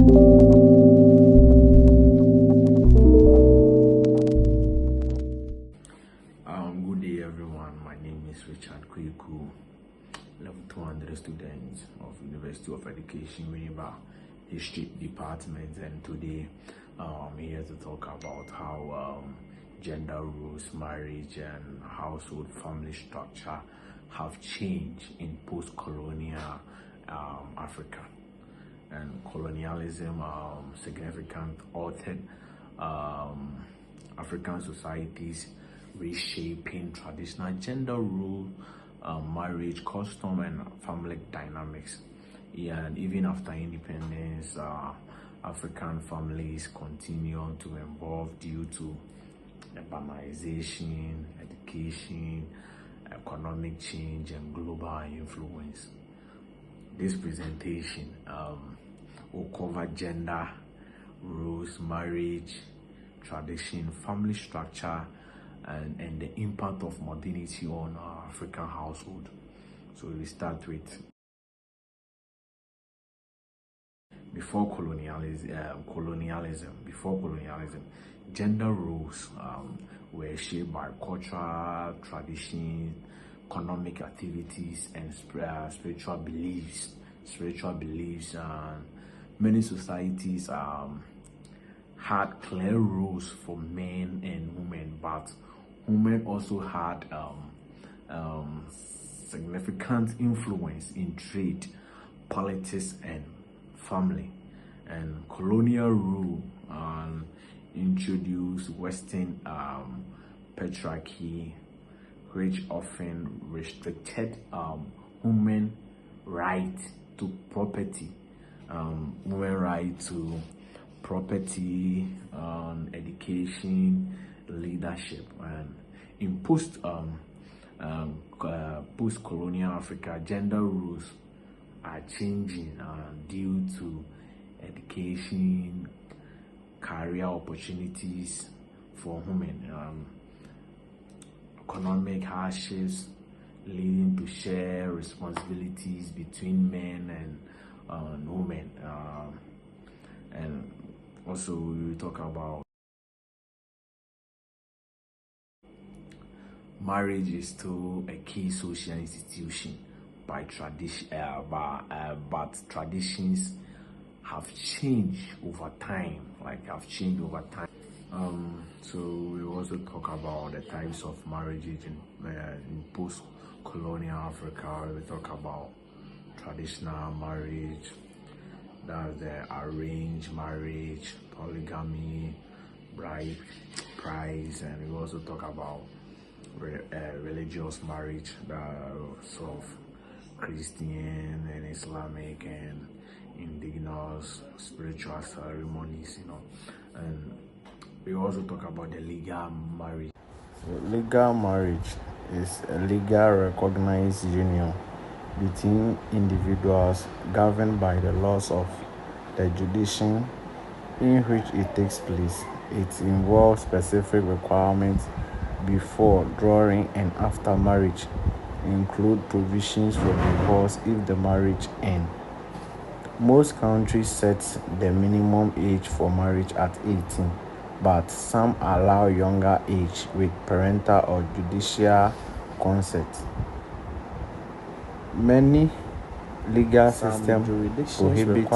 Good day, everyone. My name is Richard Kweku, level 200 student of University of Education, Winneba History Department, and today I'm here to talk about how gender roles, marriage, and household family structure have changed in post-colonial Africa. And colonialism significant altered African societies, reshaping traditional gender role, marriage custom, and family dynamics. Yeah, and even after independence, African families continue to evolve due to urbanization, education, economic change, and global influence. This presentation will cover gender roles, marriage, tradition, family structure, and the impact of modernity on our African household. So we start with before colonialism, gender roles were shaped by cultural traditions, economic activities, and spiritual beliefs. And many societies had clear rules for men and women, but women also had significant influence in trade, politics, and family. And colonial rule introduced Western patriarchy, which often restricted women right to property, education, leadership. And in post-colonial Africa, gender roles are changing due to education, career opportunities for women, economic hardships leading to share responsibilities between men and women. And also we talk about marriage is still a key social institution by tradition, but traditions have changed over time. So we also talk about the types of marriages in post-colonial Africa. We talk about traditional marriage, that's the arranged marriage, polygamy, bride price, and we also talk about religious marriage, that's of Christian and Islamic and indigenous spiritual ceremonies, and we also talk about the legal marriage. Legal marriage is a legal recognized union between individuals governed by the laws of the jurisdiction in which it takes place. It involves specific requirements before, during, and after marriage, include provisions for divorce if the marriage ends. Most countries set the minimum age for marriage at 18, but some allow younger age with parental or judicial consent. Many legal systems prohibit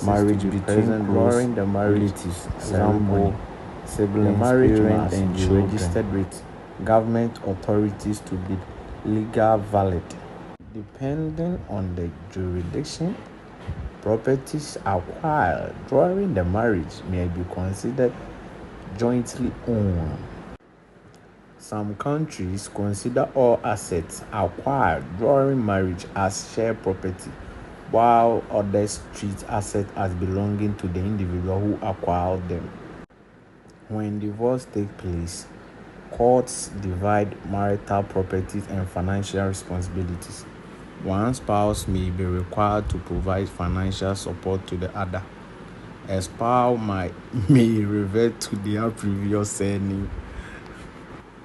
marriage between close relatives, example, siblings, parents, and children, registered with government authorities to be legal valid. Depending on the jurisdiction, properties acquired during the marriage may be considered jointly owned. Some countries consider all assets acquired during marriage as shared property, while others treat assets as belonging to the individual who acquired them. When divorce takes place, courts divide marital properties and financial responsibilities. One spouse may be required to provide financial support to the other. A spouse may revert to their previous surname.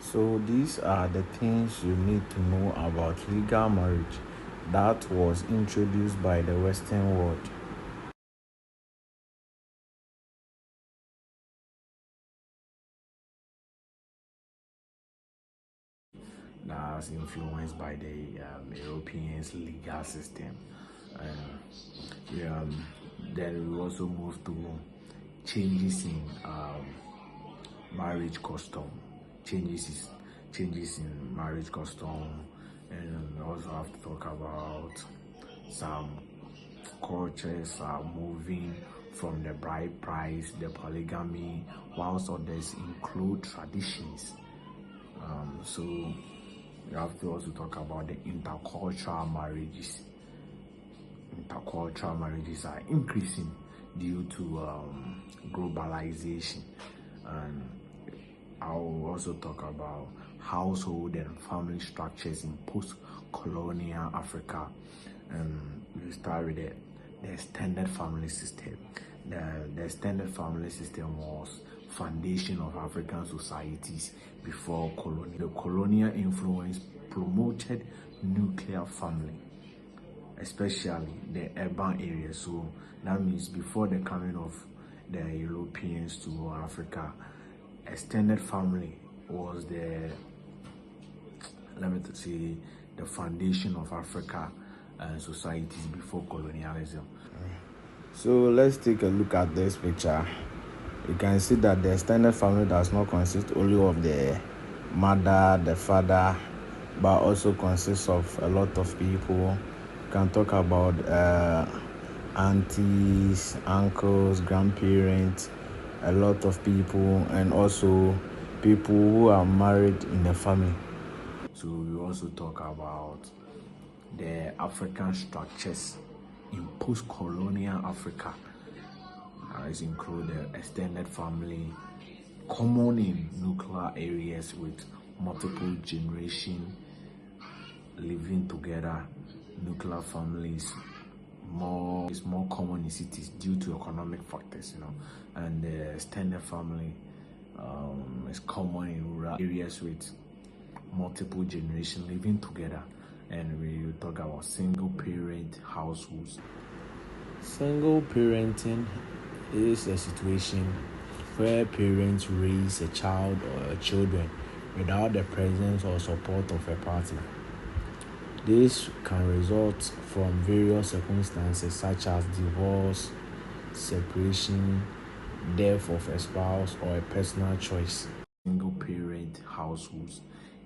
So these are the things you need to know about legal marriage that was introduced by the Western world. that's influenced by the Europeans' legal system. Then we also move to changes in marriage custom, changes in marriage custom, and we also have to talk about some cultures are moving from the bride price, the polygamy, whilst others include traditions. So we have to also talk about the intercultural marriages. Intercultural marriages are increasing due to globalization, and I will also talk about household and family structures in post-colonial Africa. And we start with the extended family system. The extended family system was foundation of African societies before colonial. The colonial influence promoted nuclear family, especially the urban areas. So that means before the coming of the Europeans to Africa, extended family was the foundation of Africa societies before colonialism. So let's take a look at this picture. You can see that the extended family does not consist only of the mother, the father, but also consists of a lot of people. You can talk about aunties, uncles, grandparents, a lot of people, and also people who are married in the family. So we also talk about the African structures in post-colonial Africa. These include the extended family, common in nuclear areas with multiple generations living together. Nuclear families is more common in cities due to economic factors, and the extended family is common in rural areas with multiple generations living together. And we will talk about single parent households. Single parenting is a situation where parents raise a child or children without the presence or support of a partner. This can result from various circumstances such as divorce, separation, death of a spouse, or a personal choice. Single parent households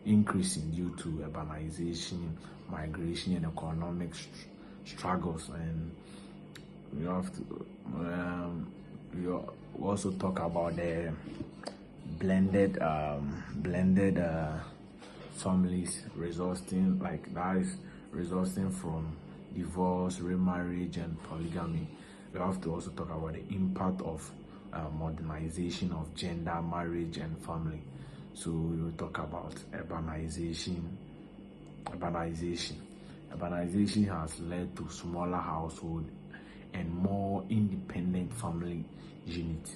increasing due to urbanization, migration, and economic struggles. And we have to we also talk about the blended families resulting from divorce, remarriage, and polygamy. We have to also talk about the impact of modernization of gender, marriage, and family. So we will talk about urbanization. Urbanization has led to smaller households and more independent family units.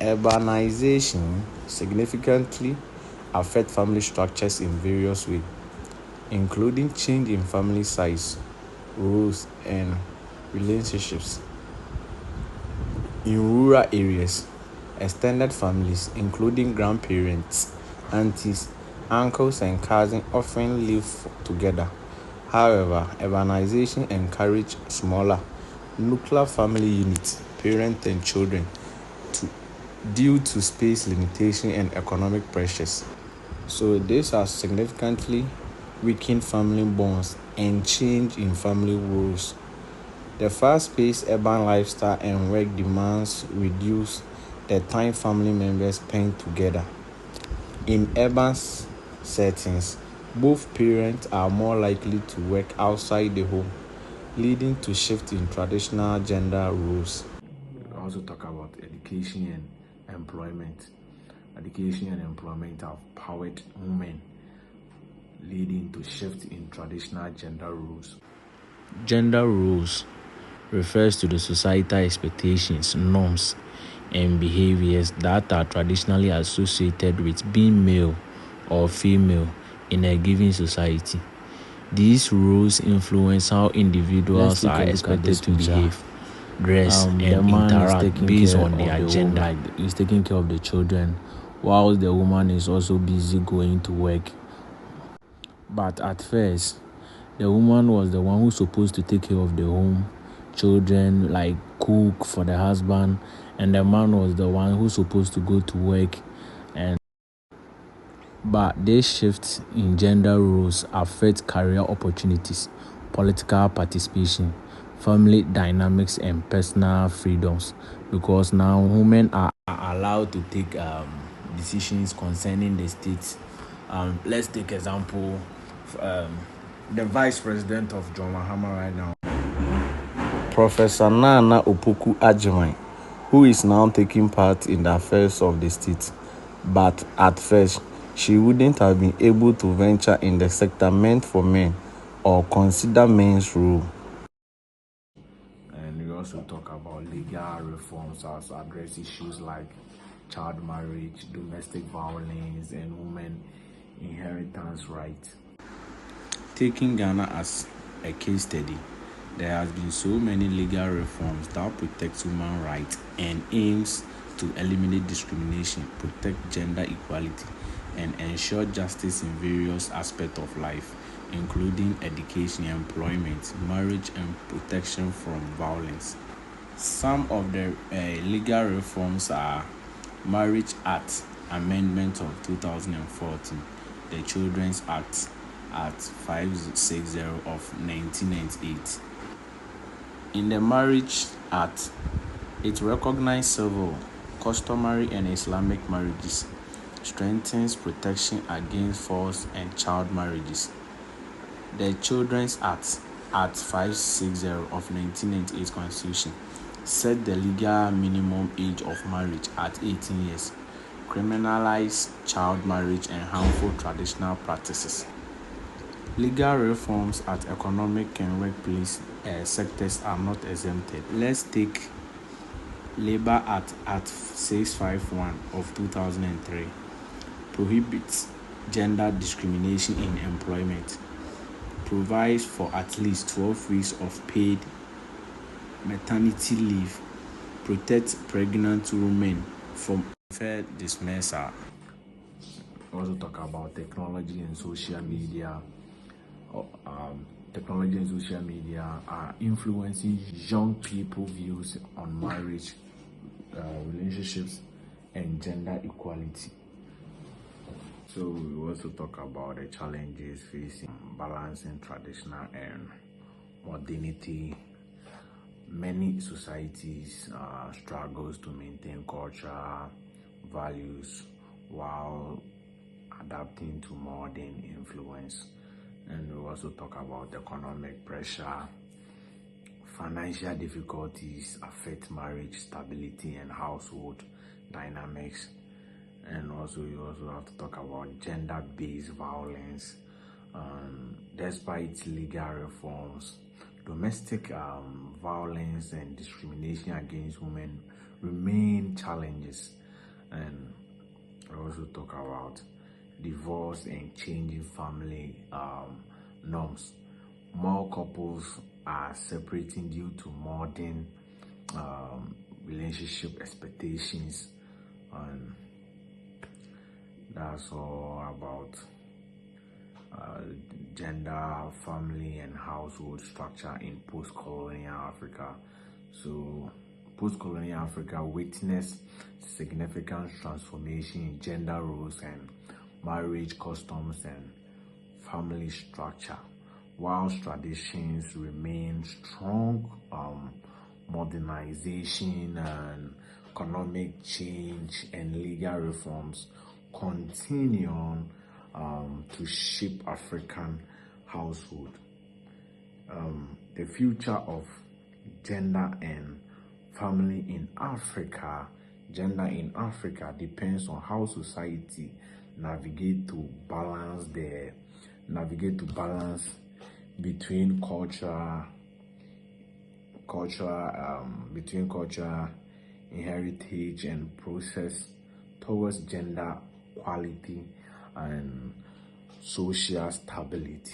Urbanization significantly affects family structures in various ways, including change in family size, roles, and relationships. In rural areas, extended families, including grandparents, aunties, uncles, and cousins, often live together. However, urbanization encourages smaller, nuclear family units, parents and children, due to space limitation and economic pressures. So this has significantly weakened family bonds and change in family roles. The fast-paced urban lifestyle and work demands reduce the time family members spend together. In urban settings, both parents are more likely to work outside the home, leading to shift in traditional gender roles. We also talk about education and employment. Education and employment have empowered women, leading to shift in traditional gender roles. Gender roles refers to the societal expectations, norms, and behaviors that are traditionally associated with being male or female in a given society. These roles influence how individuals are expected to behave, dress, and interact based on their gender. He's taking care of the children, while the woman is also busy going to work. But at first, the woman was the one who's supposed to take care of the home, children, like cook for the husband, and the man was the one who's supposed to go to work. But this shift in gender roles affect career opportunities, political participation, family dynamics, and personal freedoms, because now women are allowed to take decisions concerning the state. Let's take example, the vice president of John Mahama right now, Professor Nana Opoku Agyemang, who is now taking part in the affairs of the state. But at first, she wouldn't have been able to venture in the sector meant for men or consider men's role. And we also talk about legal reforms as address issues like child marriage, domestic violence, and women inheritance rights. Taking Ghana as a case study, there has been so many legal reforms that protect human rights and aims to eliminate discrimination, protect gender equality, and ensure justice in various aspects of life, including education, employment, marriage, and protection from violence. Some of the legal reforms are Marriage Act Amendment of 2014, the Children's Act 560 of 1998. In the Marriage Act, it recognizes civil, customary, and Islamic marriages, strengthens protection against forced and child marriages. The Children's Act 560 of 1998 Constitution set the legal minimum age of marriage at 18 years, criminalize child marriage and harmful traditional practices. Legal reforms at economic and workplace sectors are not exempted. Let's take Labor Act 651 of 2003, prohibits gender discrimination in employment, provides for at least 12 weeks of paid maternity leave, protects pregnant women from unfair dismissal. Also talk about technology and social media. Technology and social media are influencing young people's views on marriage, relationships, and gender equality. So we also talk about the challenges facing balancing traditional and modernity. Many societies struggles to maintain cultural values while adapting to modern influence. And we also talk about economic pressure. Financial difficulties affect marriage stability and household dynamics. And also you also have to talk about gender-based violence. Despite legal reforms, domestic violence and discrimination against women remain challenges. And we also talk about divorce and changing family norms. More couples are separating due to modern relationship expectations, and that's all about gender, family, and household structure in post-colonial Africa. So post-colonial Africa witnessed significant transformation in gender roles and marriage customs and family structure. While traditions remain strong, modernization and economic change and legal reforms continue to shape African household. The future of gender and family in Africa, depends on how society navigate to balance between culture, heritage and process towards gender equality and social stability.